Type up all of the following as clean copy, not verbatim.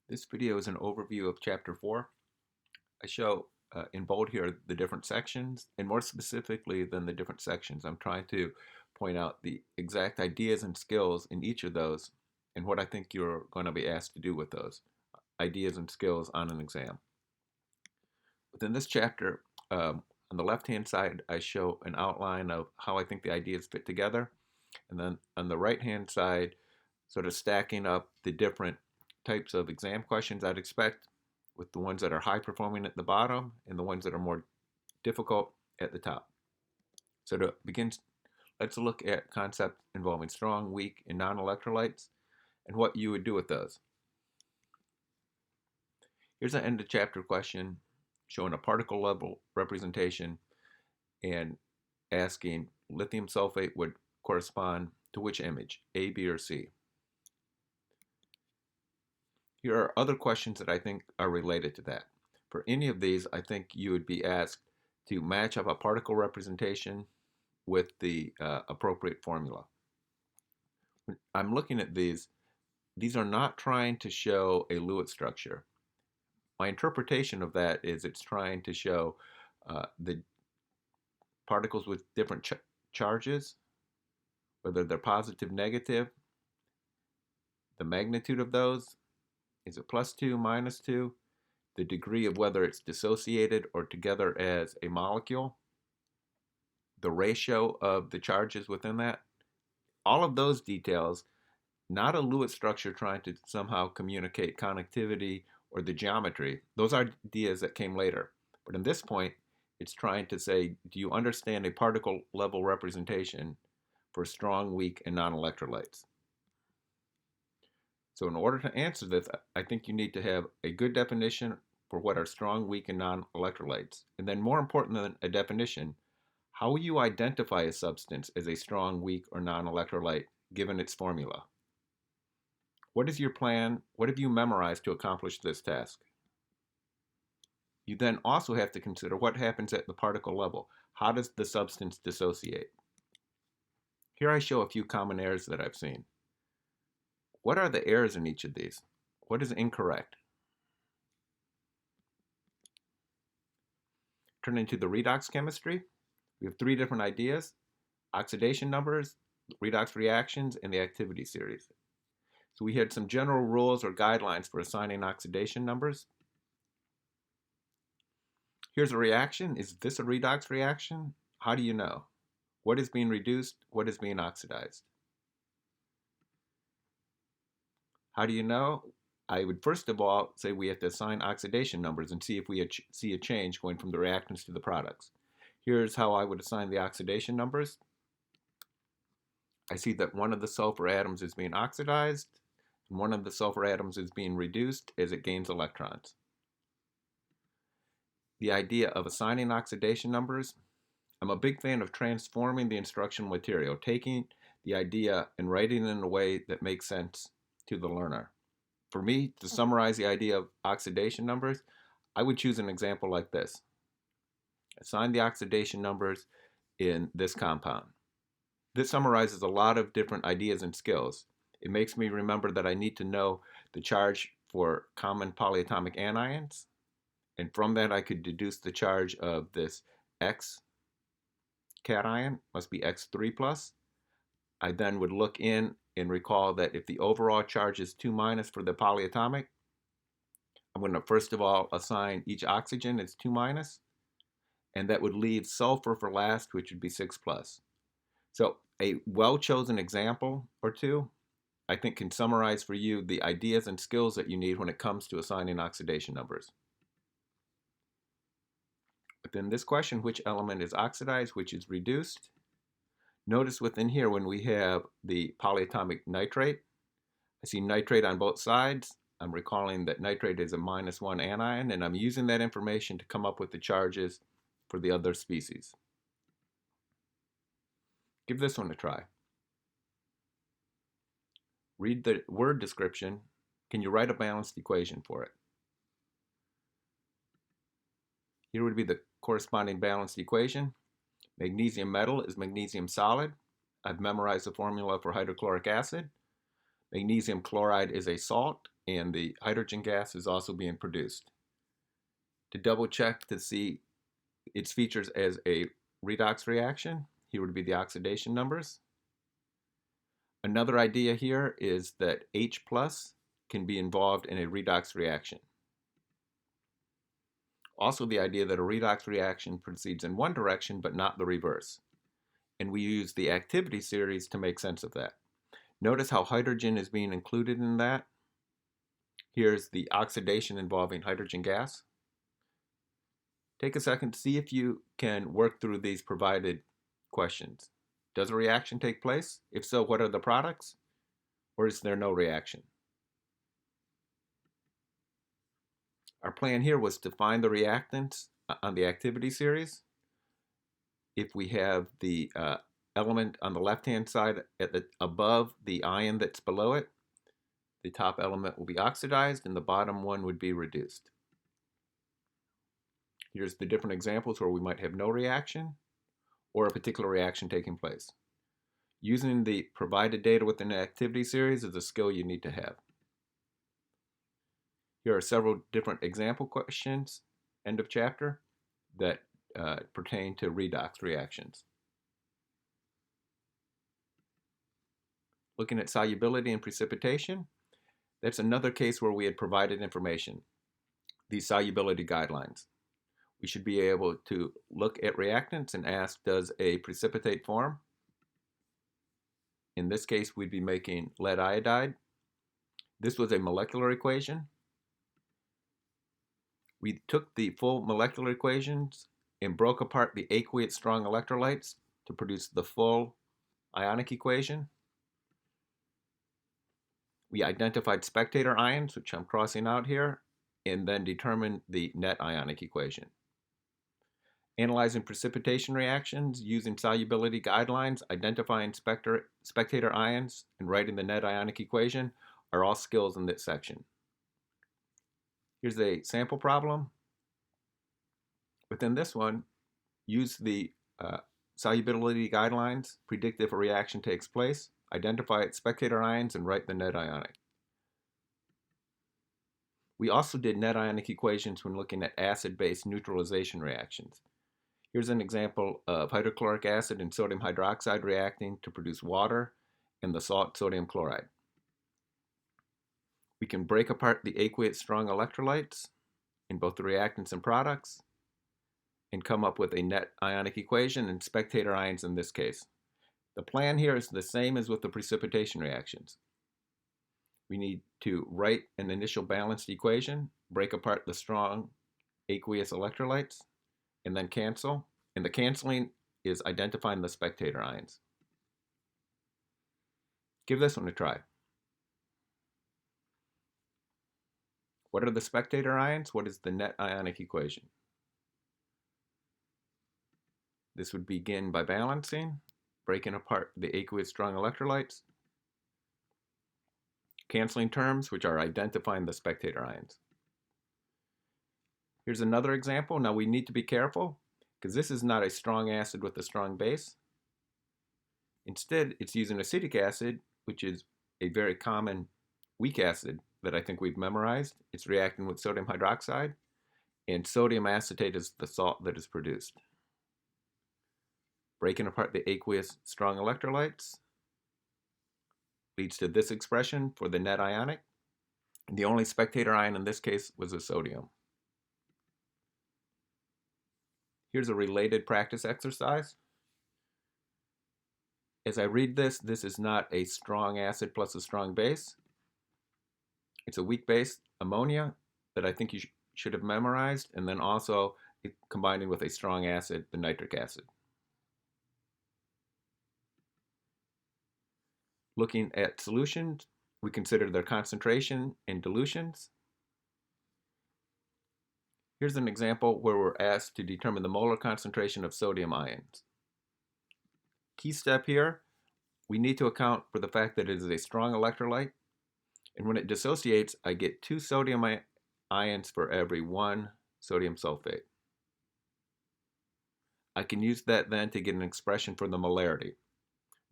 This video is an overview of Chapter 4. I show in bold here the different sections, and more specifically than the different sections, I'm trying to point out the exact ideas and skills in each of those and what I think you're going to be asked to do with those ideas and skills on an exam. Within this chapter, on the left-hand side, I show an outline of how I think the ideas fit together, and then on the right-hand side, sort of stacking up the different types of exam questions I'd expect with the ones that are high performing at the bottom and the ones that are more difficult at the top. So to begin, let's look at concepts involving strong, weak, and non-electrolytes and what you would do with those. Here's an end of chapter question showing a particle level representation and asking lithium sulfate would correspond to which image, A, B, or C. Here are other questions that I think are related to that. For any of these, I think you would be asked to match up a particle representation with the appropriate formula. When I'm looking at these are not trying to show a Lewis structure. My interpretation of that is it's trying to show the particles with different charges, whether they're positive, negative, the magnitude of those, is it +2, -2, the degree of whether it's dissociated or together as a molecule, the ratio of the charges within that. All of those details, not a Lewis structure trying to somehow communicate connectivity or the geometry. Those are ideas that came later. But in this point, it's trying to say, do you understand a particle level representation for strong, weak, and non-electrolytes? So in order to answer this, I think you need to have a good definition for what are strong, weak, and non-electrolytes. And then more important than a definition, how will you identify a substance as a strong, weak, or non-electrolyte given its formula? What is your plan? What have you memorized to accomplish this task? You then also have to consider what happens at the particle level. How does the substance dissociate? Here I show a few common errors that I've seen. What are the errors in each of these? What is incorrect? Turning to the redox chemistry, we have three different ideas: oxidation numbers, redox reactions, and the activity series. So we had some general rules or guidelines for assigning oxidation numbers. Here's a reaction. Is this a redox reaction? How do you know? What is being reduced? What is being oxidized? How do you know? I would first of all say we have to assign oxidation numbers and see if we see a change going from the reactants to the products. Here's how I would assign the oxidation numbers. I see that one of the sulfur atoms is being oxidized and one of the sulfur atoms is being reduced as it gains electrons. The idea of assigning oxidation numbers, I'm a big fan of transforming the instructional material, taking the idea and writing it in a way that makes sense to the learner. For me, to summarize the idea of oxidation numbers, I would choose an example like this. Assign the oxidation numbers in this compound. This summarizes a lot of different ideas and skills. It makes me remember that I need to know the charge for common polyatomic anions, and from that I could deduce the charge of this X cation must be X3 plus. I then would look in and recall that if the overall charge is 2- for the polyatomic, I'm going to first of all assign each oxygen as 2-, and that would leave sulfur for last, which would be 6 plus. So a well-chosen example or two, I think, can summarize for you the ideas and skills that you need when it comes to assigning oxidation numbers. Within this question, which element is oxidized, which is reduced? Notice within here when we have the polyatomic nitrate, I see nitrate on both sides. I'm recalling that nitrate is a -1 anion, and I'm using that information to come up with the charges for the other species. Give this one a try. Read the word description. Can you write a balanced equation for it? Here would be the corresponding balanced equation. Magnesium metal is magnesium solid. I've memorized the formula for hydrochloric acid. Magnesium chloride is a salt, and the hydrogen gas is also being produced. To double check to see its features as a redox reaction, here would be the oxidation numbers. Another idea here is that H plus can be involved in a redox reaction. Also, the idea that a redox reaction proceeds in one direction but not the reverse. And we use the activity series to make sense of that. Notice how hydrogen is being included in that. Here's the oxidation involving hydrogen gas. Take a second to see if you can work through these provided questions. Does a reaction take place? If so, what are the products? Or is there no reaction? Our plan here was to find the reactants on the activity series. If we have the element on the left-hand side above the ion that's below it, the top element will be oxidized and the bottom one would be reduced. Here's the different examples where we might have no reaction or a particular reaction taking place. Using the provided data within the activity series is a skill you need to have. Here are several different example questions, end of chapter, that pertain to redox reactions. Looking at solubility and precipitation, that's another case where we had provided information, these solubility guidelines. We should be able to look at reactants and ask, does a precipitate form? In this case, we'd be making lead iodide. This was a molecular equation. We took the full molecular equations and broke apart the aqueous strong electrolytes to produce the full ionic equation. We identified spectator ions, which I'm crossing out here, and then determined the net ionic equation. Analyzing precipitation reactions using solubility guidelines, identifying spectator ions, and writing the net ionic equation are all skills in this section. Here's a sample problem. Within this one, use the solubility guidelines, predict if a reaction takes place, identify its spectator ions, and write the net ionic. We also did net ionic equations when looking at acid-base neutralization reactions. Here's an example of hydrochloric acid and sodium hydroxide reacting to produce water and the salt sodium chloride. We can break apart the aqueous strong electrolytes in both the reactants and products and come up with a net ionic equation and spectator ions in this case. The plan here is the same as with the precipitation reactions. We need to write an initial balanced equation, break apart the strong aqueous electrolytes, and then cancel. And the canceling is identifying the spectator ions. Give this one a try. What are the spectator ions? What is the net ionic equation? This would begin by balancing, breaking apart the aqueous strong electrolytes, canceling terms, which are identifying the spectator ions. Here's another example. Now we need to be careful because this is not a strong acid with a strong base. Instead, it's using acetic acid, which is a very common weak acid that I think we've memorized. It's reacting with sodium hydroxide, and sodium acetate is the salt that is produced. Breaking apart the aqueous strong electrolytes leads to this expression for the net ionic. The only spectator ion in this case was a sodium. Here's a related practice exercise. As I read this, this is not a strong acid plus a strong base. It's a weak base, ammonia, that I think you should have memorized, and then also combining with a strong acid, the nitric acid. Looking at solutions, we consider their concentration and dilutions. Here's an example where we're asked to determine the molar concentration of sodium ions. Key step here, we need to account for the fact that it is a strong electrolyte, and when it dissociates, I get 2 sodium ions for every 1 sodium sulfate. I can use that then to get an expression for the molarity.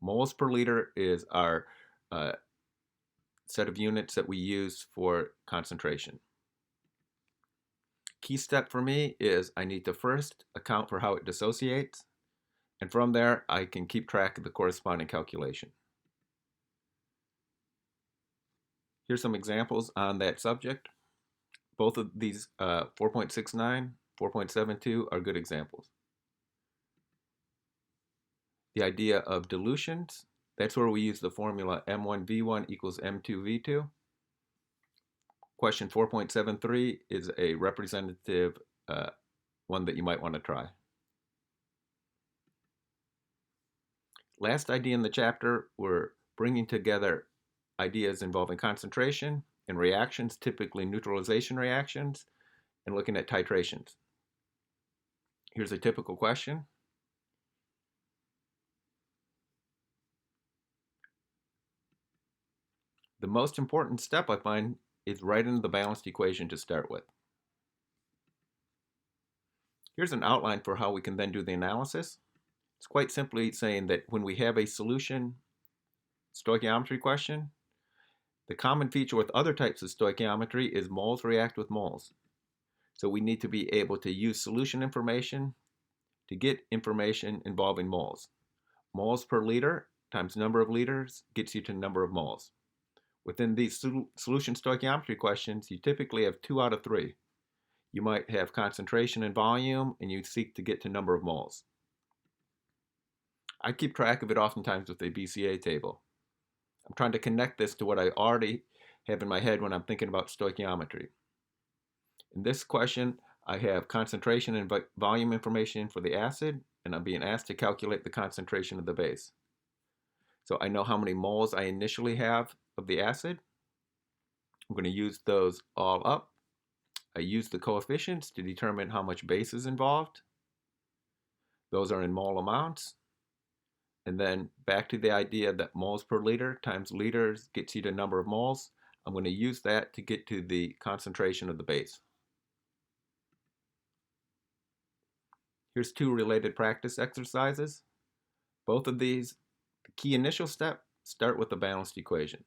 Moles per liter is our set of units that we use for concentration. Key step for me is I need to first account for how it dissociates, and from there I can keep track of the corresponding calculation. Here's some examples on that subject. Both of these 4.69, 4.72 are good examples. The idea of dilutions, that's where we use the formula M1V1 equals M2V2. Question 4.73 is a representative one that you might want to try. Last idea in the chapter, we're bringing together ideas involving concentration and reactions, typically neutralization reactions, and looking at titrations. Here's a typical question. The most important step I find is writing the balanced equation to start with. Here's an outline for how we can then do the analysis. It's quite simply saying that when we have a solution stoichiometry question, the common feature with other types of stoichiometry is moles react with moles. So we need to be able to use solution information to get information involving moles. Moles per liter times number of liters gets you to number of moles. Within these solution stoichiometry questions, you typically have 2 out of 3. You might have concentration and volume, and you seek to get to number of moles. I keep track of it oftentimes with a BCA table. I'm trying to connect this to what I already have in my head when I'm thinking about stoichiometry. In this question, I have concentration and volume information for the acid, and I'm being asked to calculate the concentration of the base. So I know how many moles I initially have of the acid. I'm going to use those all up. I use the coefficients to determine how much base is involved. Those are in mole amounts. And then back to the idea that moles per liter times liters gets you to number of moles. I'm going to use that to get to the concentration of the base. Here's 2 related practice exercises. Both of these, the key initial step, start with the balanced equation.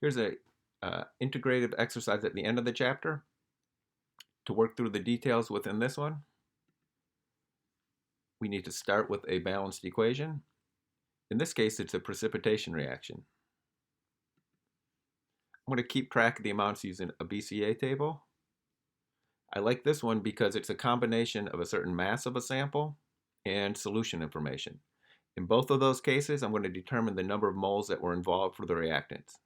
Here's a integrative exercise at the end of the chapter to work through the details within this one. We need to start with a balanced equation. In this case, it's a precipitation reaction. I'm going to keep track of the amounts using a BCA table. I like this one because it's a combination of a certain mass of a sample and solution information. In both of those cases, I'm going to determine the number of moles that were involved for the reactants.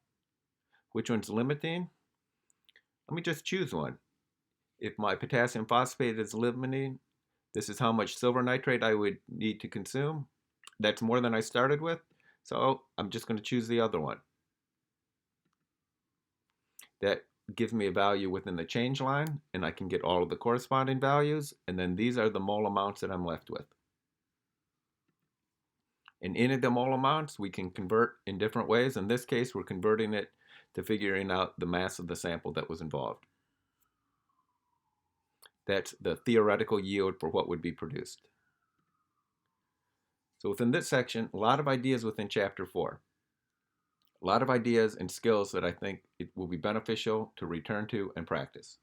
Which one's limiting? Let me just choose one. If my potassium phosphate is limiting, this is how much silver nitrate I would need to consume. That's more than I started with, so I'm just going to choose the other one. That gives me a value within the change line, and I can get all of the corresponding values, and then these are the mole amounts that I'm left with. In any of the mole amounts, we can convert in different ways. In this case, we're converting it to figuring out the mass of the sample that was involved. That's the theoretical yield for what would be produced. So within this section, a lot of ideas within Chapter 4. A lot of ideas and skills that I think it will be beneficial to return to and practice.